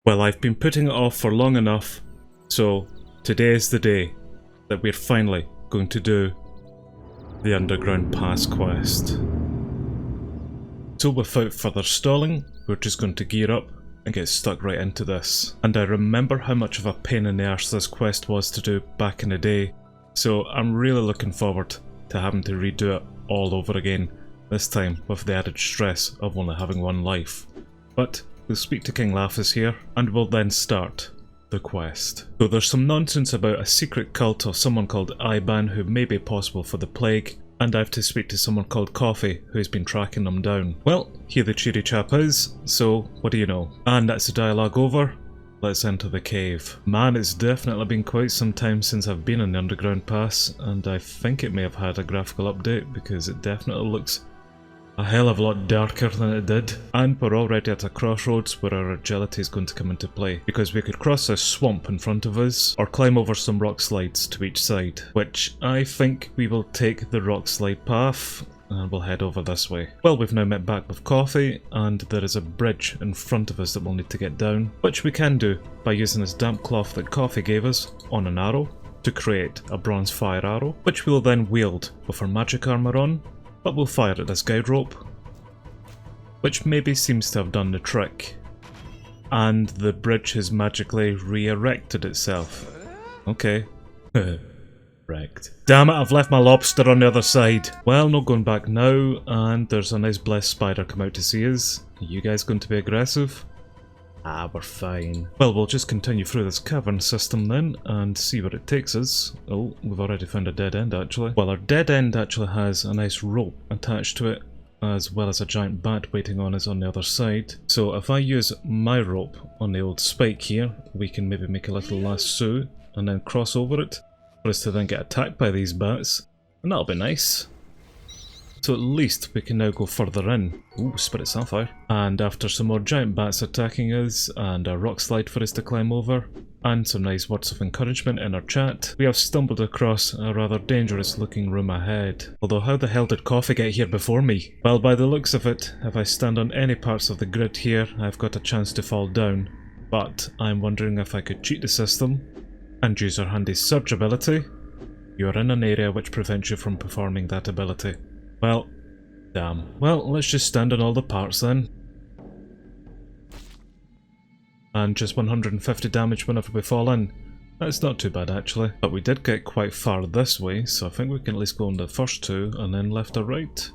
Well, I've been putting it off for long enough, so today is the day that we're finally going to do the Underground Pass quest. So without further stalling, we're just going to gear up and get stuck right into this. And I remember how much of a pain in the arse this quest was to do back in the day, so I'm really looking forward to having to redo it all over again, this time with the added stress of only having one life. But we'll speak to King Laphis here, and we'll then start the quest. So there's some nonsense about a secret cult of someone called Iban who may be possible for the plague, and I have to speak to someone called Coffee who's been tracking them down. Well, here the cheery chap is, so what do you know? And that's the dialogue over. Let's enter the cave. Man, it's definitely been quite some time since I've been in the Underground Pass, and I think it may have had a graphical update because it definitely looks a hell of a lot darker than it did. And we're already at a crossroads where our agility is going to come into play, because we could cross a swamp in front of us or climb over some rock slides to each side, which I think we will take the rock slide path and we'll head over this way. Well, we've now met back with Coffee, and there is a bridge in front of us that we'll need to get down, which we can do by using this damp cloth that Coffee gave us on an arrow to create a bronze fire arrow, which we'll then wield with our magic armour on, but we'll fire at this guide rope, which maybe seems to have done the trick. And the bridge has magically re-erected itself. Okay. Wrecked. Damn it, I've left my lobster on the other side. Well, no going back now, and there's a nice blessed spider come out to see us. Are you guys going to be aggressive? Ah, we're fine. Well, we'll just continue through this cavern system then, and see where it takes us. Oh, we've already found a dead end actually. Well, our dead end actually has a nice rope attached to it, as well as a giant bat waiting on us on the other side. So if I use my rope on the old spike here, we can maybe make a little lasso and then cross over it, for us to then get attacked by these bats, and that'll be nice. So at least we can now go further in. Ooh, Spirit Sapphire. And after some more giant bats attacking us, and a rock slide for us to climb over, and some nice words of encouragement in our chat, we have stumbled across a rather dangerous looking room ahead. Although how the hell did Coffee get here before me? Well, by the looks of it, if I stand on any parts of the grid here, I've got a chance to fall down. But I'm wondering if I could cheat the system and use our handy surge ability. You are in an area which prevents you from performing that ability. Well, damn. Well, let's just stand on all the parts then. And just 150 damage whenever we fall in. That's not too bad actually. But we did get quite far this way, so I think we can at least go on the first two and then left or right.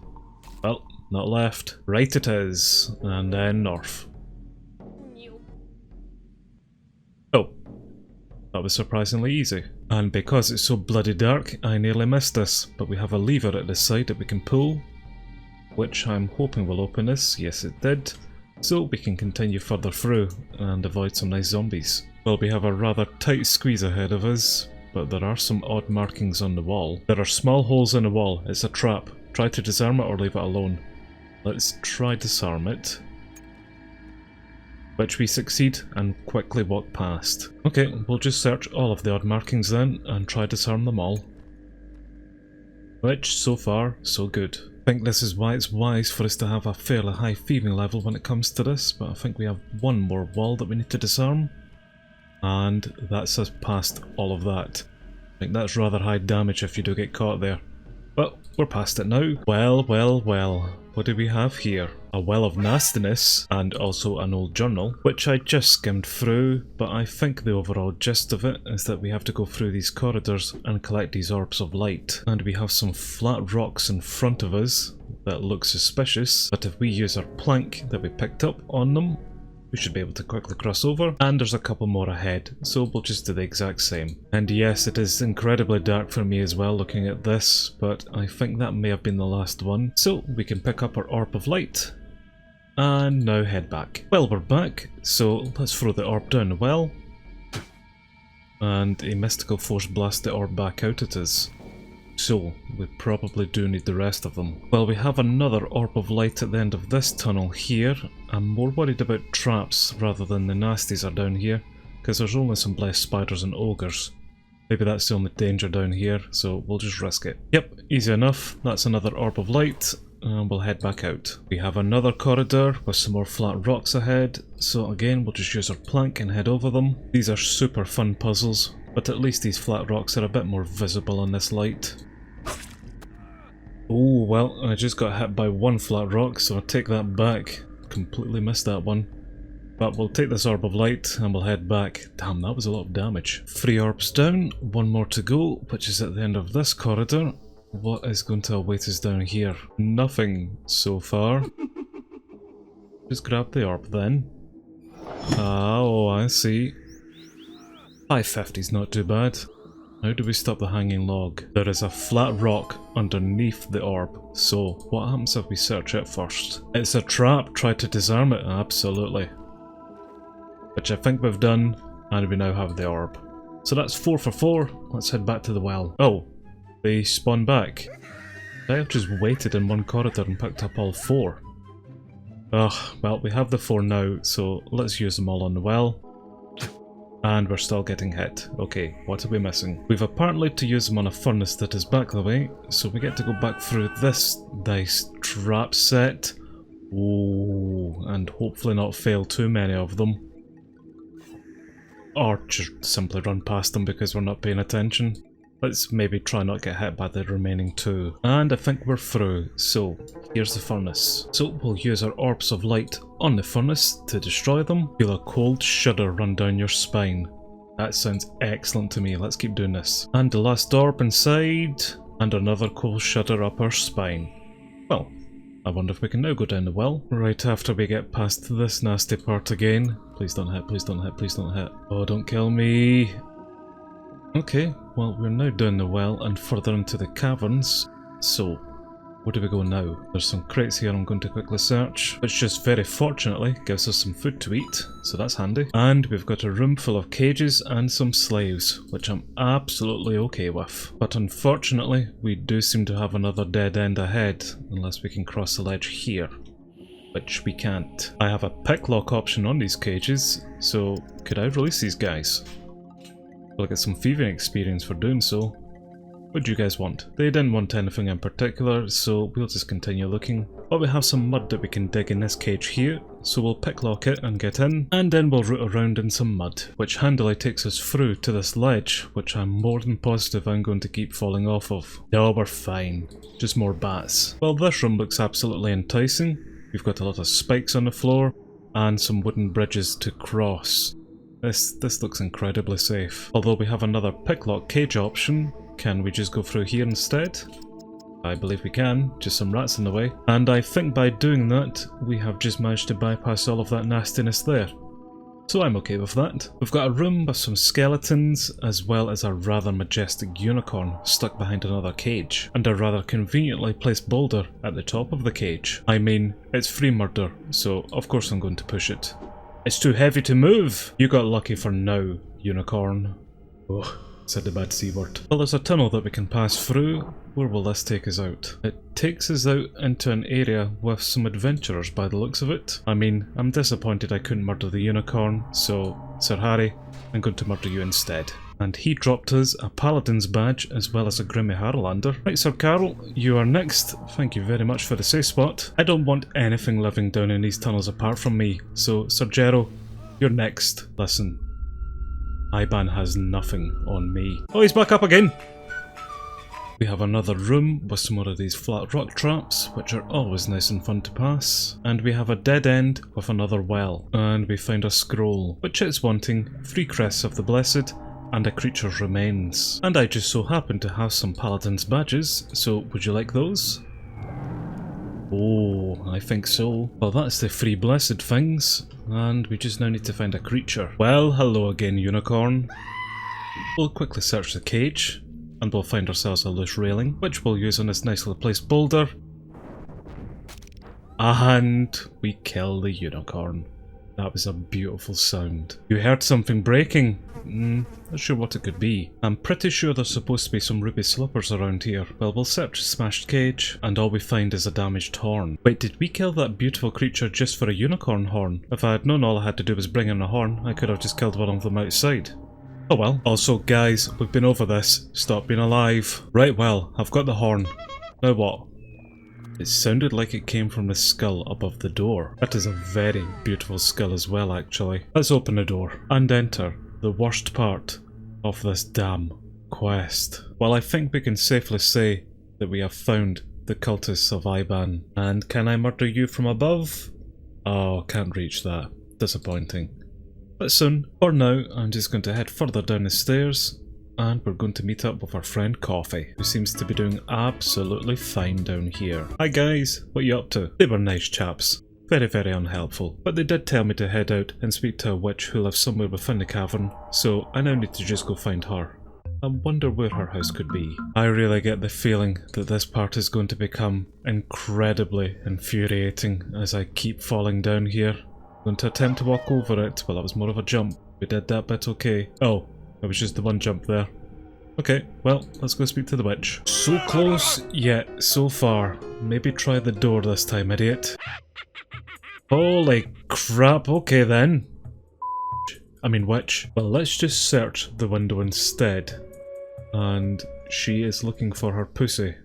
Well, not left. Right it is. And then north. Oh. That was surprisingly easy. And because it's so bloody dark, I nearly missed this, but we have a lever at this side that we can pull, which I'm hoping will open this. Yes, it did. So we can continue further through and avoid some nice zombies. Well, we have a rather tight squeeze ahead of us, but there are some odd markings on the wall. There are small holes in the wall. It's a trap. Try to disarm it or leave it alone. Let's try disarm it, which we succeed and quickly walk past. Okay, we'll just search all of the odd markings then and try to disarm them all. Which, so far, so good. I think this is why it's wise for us to have a fairly high thieving level when it comes to this, but I think we have one more wall that we need to disarm. And that's us past all of that. I think that's rather high damage if you do get caught there. But we're past it now. Well, well, well. What do we have here? A well of nastiness, and also an old journal, which I just skimmed through, but I think the overall gist of it is that we have to go through these corridors and collect these orbs of light. And we have some flat rocks in front of us that look suspicious, but if we use our plank that we picked up on them, we should be able to quickly cross over, and there's a couple more ahead, so we'll just do the exact same. And yes, it is incredibly dark for me as well looking at this, but I think that may have been the last one. So we can pick up our orb of light, and now head back. Well, we're back, so let's throw the orb down the well, and a mystical force blast the orb back out at us. So, we probably do need the rest of them. Well, we have another orb of light at the end of this tunnel here. I'm more worried about traps rather than the nasties are down here, because there's only some blessed spiders and ogres. Maybe that's the only danger down here, so we'll just risk it. Yep, easy enough. That's another orb of light. and we'll head back out. We have another corridor with some more flat rocks ahead, so again we'll just use our plank and head over them. These are super fun puzzles, but at least these flat rocks are a bit more visible in this light. Oh well, I just got hit by one flat rock, so I'll take that back. Completely missed that one. But we'll take this orb of light and we'll head back. Damn, that was a lot of damage. 3 orbs down, 1 more to go, which is at the end of this corridor. What is going to await us down here? Nothing so far. Just grab the orb then. Oh, I see. 550's not too bad. How do we stop the hanging log? There is a flat rock underneath the orb, so what happens if we search it first? It's a trap, try to disarm it, absolutely. Which I think we've done, and we now have the orb. So that's 4 for 4, let's head back to the well. Oh, they spawn back. I have just waited in one corridor and picked up all 4. Ugh, well we have the 4 now, so let's use them all on the well. And we're still getting hit. Okay, what are we missing? We've apparently to use them on a furnace that is back the way, so we get to go back through this nice trap set. Ooh, and hopefully not fail too many of them. Or just simply run past them because we're not paying attention. Let's maybe try not get hit by the remaining 2. And I think we're through, so here's the furnace. So we'll use our orbs of light on the furnace to destroy them. Feel a cold shudder run down your spine. That sounds excellent to me, let's keep doing this. And the last orb inside, and another cold shudder up our spine. Well, I wonder if we can now go down the well. Right after we get past this nasty part again. Please don't hit, please don't hit, please don't hit. Oh, don't kill me. Okay, well we're now down the well and further into the caverns, so where do we go now? There's some crates here I'm going to quickly search, which just very fortunately gives us some food to eat, so that's handy. And we've got a room full of cages and some slaves, which I'm absolutely okay with. But unfortunately, we do seem to have another dead end ahead, unless we can cross the ledge here. Which we can't. I have a pick lock option on these cages, so could I release these guys? We'll get some thieving experience for doing so. What do you guys want? They didn't want anything in particular, so we'll just continue looking. But we have some mud that we can dig in this cage here, so we'll picklock it and get in, and then we'll root around in some mud, which handily takes us through to this ledge, which I'm more than positive I'm going to keep falling off of. No, we're fine. Just more bats. Well, this room looks absolutely enticing. We've got a lot of spikes on the floor, and some wooden bridges to cross. This looks incredibly safe. Although we have another picklock cage option, can we just go through here instead? I believe we can, just some rats in the way. And I think by doing that, we have just managed to bypass all of that nastiness there. So I'm okay with that. We've got a room with some skeletons, as well as a rather majestic unicorn stuck behind another cage, and a rather conveniently placed boulder at the top of the cage. I mean, it's free murder, so of course I'm going to push it. It's too heavy to move! You got lucky for now, unicorn. Oh, said the bad C word. Well, there's a tunnel that we can pass through. Where will this take us out? It takes us out into an area with some adventurers by the looks of it. I mean, I'm disappointed I couldn't murder the unicorn, so Sir Harry, I'm going to murder you instead. And he dropped us a paladin's badge as well as a Grimmy Harlander. Right, Sir Carol, you are next. Thank you very much for the safe spot. I don't want anything living down in these tunnels apart from me, so Sir Gerald, you're next. Listen, Iban has nothing on me. Oh, he's back up again! We have another room with some more of these flat rock traps, which are always nice and fun to pass. And we have a dead end with another well. And we found a scroll, which is wanting 3 crests of the blessed, and a creature's remains. And I just so happen to have some paladin's badges, so would you like those? Oh, I think so. Well, that's the 3 blessed things, and we just now need to find a creature. Well, hello again, unicorn. We'll quickly search the cage, and we'll find ourselves a loose railing, which we'll use on this nicely placed boulder. And we kill the unicorn. That was a beautiful sound. You heard something breaking? Not sure what it could be. I'm pretty sure there's supposed to be some ruby slippers around here. Well, we'll search the smashed cage, and all we find is a damaged horn. Wait, did we kill that beautiful creature just for a unicorn horn? If I had known all I had to do was bring in a horn, I could have just killed one of them outside. Oh well. Also, guys, we've been over this. Stop being alive. Right, well, I've got the horn. Now what? It sounded like it came from the skull above the door. That is a very beautiful skull as well, actually. Let's open the door and enter the worst part of this damn quest. Well, I think we can safely say that we have found the cultists of Iban. And can I murder you from above? Oh, can't reach that. Disappointing. But soon, for now, I'm just going to head further down the stairs and we're going to meet up with our friend Coffee, who seems to be doing absolutely fine down here. Hi guys, what you up to? They were nice chaps. Very, very unhelpful. But they did tell me to head out and speak to a witch who lives somewhere within the cavern, so I now need to just go find her. I wonder where her house could be. I really get the feeling that this part is going to become incredibly infuriating as I keep falling down here. I'm going to attempt to walk over it. Well, that was more of a jump. We did that bit okay. Oh, it was just the one jump there. Okay, well, let's go speak to the witch. So close, yet so far. Maybe try the door this time, idiot. Holy crap, okay then. I mean witch. Well, let's just search the window instead. And she is looking for her pussy.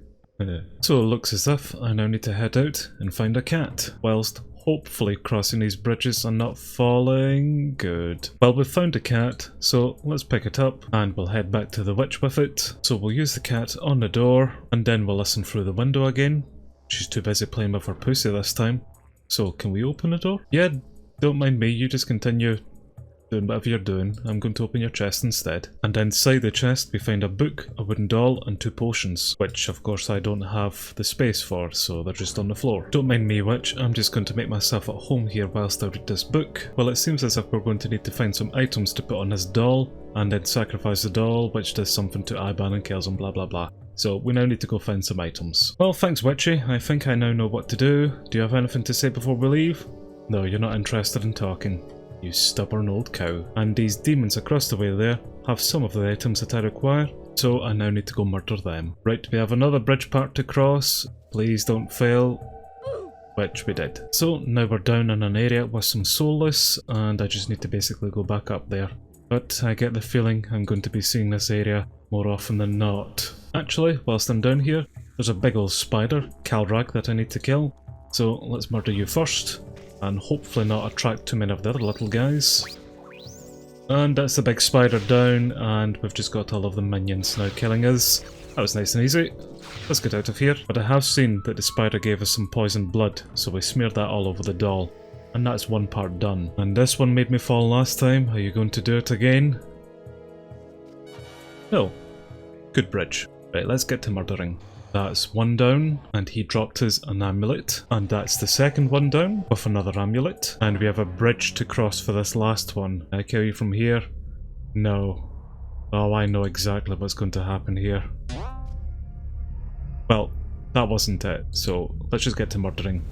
So it looks as if I now need to head out and find a cat, whilst hopefully crossing these bridges and not falling. Good. Well, we've found a cat, so let's pick it up and we'll head back to the witch with it. So we'll use the cat on the door and then we'll listen through the window again. She's too busy playing with her pussy this time. So can we open the door? Yeah, don't mind me, you just continue doing whatever you're doing. I'm going to open your chest instead. And inside the chest we find a book, a wooden doll and 2 potions, which of course I don't have the space for, so they're just on the floor. Don't mind me, witch, I'm just going to make myself at home here whilst I read this book. Well, it seems as if we're going to need to find some items to put on this doll, and then sacrifice the doll, which does something to Iban and kills him, blah blah blah. So we now need to go find some items. Well, thanks witchy, I think I now know what to do. Do you have anything to say before we leave? No, you're not interested in talking. You stubborn old cow. And these demons across the way there have some of the items that I require, so I now need to go murder them. Right, we have another bridge part to cross. Please don't fail. Which we did. So now we're down in an area with some soulless, and I just need to basically go back up there. But I get the feeling I'm going to be seeing this area more often than not. Actually, whilst I'm down here, there's a big old spider, Calrag, that I need to kill. So let's murder you first, and hopefully not attract too many of the other little guys. And that's the big spider down, and we've just got all of the minions now killing us. That was nice and easy. Let's get out of here. But I have seen that the spider gave us some poisoned blood, so we smeared that all over the doll. And that's one part done. And this one made me fall last time. Are you going to do it again? No. Good bridge. Right, let's get to murdering. That's one down, and he dropped us an amulet. And that's the second one down, with another amulet. And we have a bridge to cross for this last one. Can I kill you from here? No. Oh, I know exactly what's going to happen here. Well, that wasn't it, so let's just get to murdering.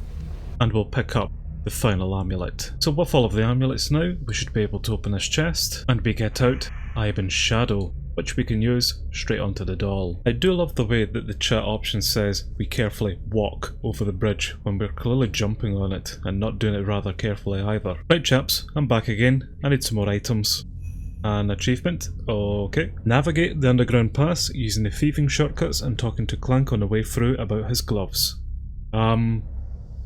And we'll pick up the final amulet. So with all of the amulets now, we should be able to open this chest, and we get out Iban's shadow, which we can use straight onto the doll. I do love the way that the chat option says we carefully walk over the bridge when we're clearly jumping on it and not doing it rather carefully either. Right chaps, I'm back again. I need some more items. An achievement, okay. Navigate the underground pass using the thieving shortcuts and talking to Clank on the way through about his gloves.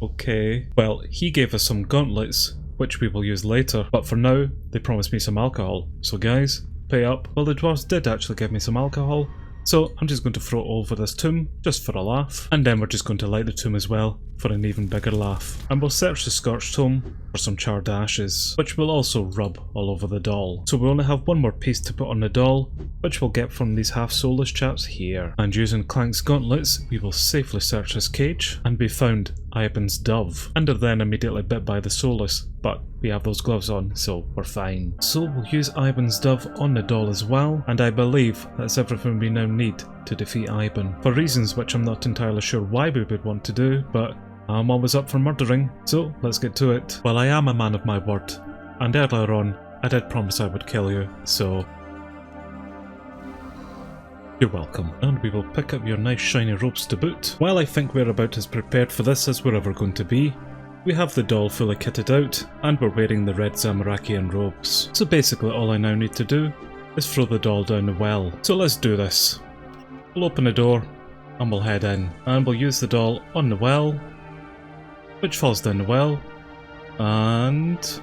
Okay. Well, he gave us some gauntlets, which we will use later, but for now, they promised me some alcohol. So guys, pay up. Well, the dwarves did actually give me some alcohol, so I'm just going to throw it over this tomb, just for a laugh. And then we're just going to light the tomb as well, for an even bigger laugh. And we'll search the scorched tomb for some charred ashes, which we'll also rub all over the doll. So we only have one more piece to put on the doll, which we'll get from these half-soulless chaps here. And using Clank's gauntlets, we will safely search his cage, and we found Iban's dove. And are then immediately bit by the soulless, but we have those gloves on, so we're fine. So we'll use Iban's dove on the doll as well, and I believe that's everything we now need to defeat Iban. For reasons which I'm not entirely sure why we would want to do, but I'm always up for murdering, so let's get to it. Well, I am a man of my word, and earlier on, I did promise I would kill you, so you're welcome. And we will pick up your nice shiny robes to boot. While I think we're about as prepared for this as we're ever going to be, we have the doll fully kitted out, and we're wearing the red Zamarakian robes. So basically all I now need to do is throw the doll down the well. So let's do this. We'll open the door, and we'll head in. And we'll use the doll on the well, which falls down the well, and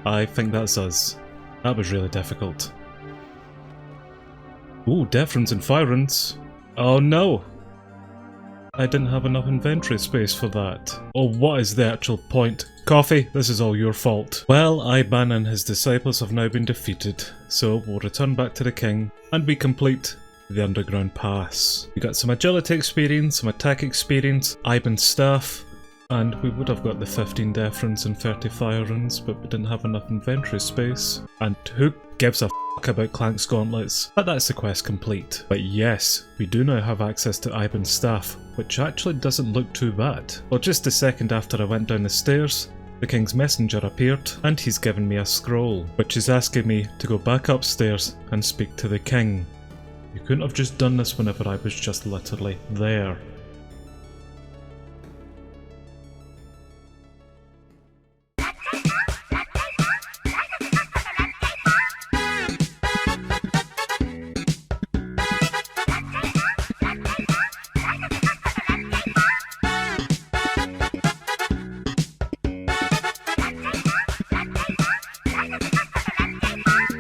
I think that's us. That was really difficult. Ooh, death runes and fire runes. Oh no! I didn't have enough inventory space for that. Oh, what is the actual point? Coffee, this is all your fault. Well, Iban and his disciples have now been defeated, so we'll return back to the king, and we complete the underground pass. We got some agility experience, some attack experience, Iban's staff, and we would have got the 15 death runes and 30 fire runes, but we didn't have enough inventory space. And who gives a f**k about Clank's gauntlets? But that's the quest complete. But yes, we do now have access to Iban's staff, which actually doesn't look too bad. Well, just a second after I went down the stairs, the king's messenger appeared, and he's given me a scroll, which is asking me to go back upstairs and speak to the king. You couldn't have just done this whenever I was just literally there.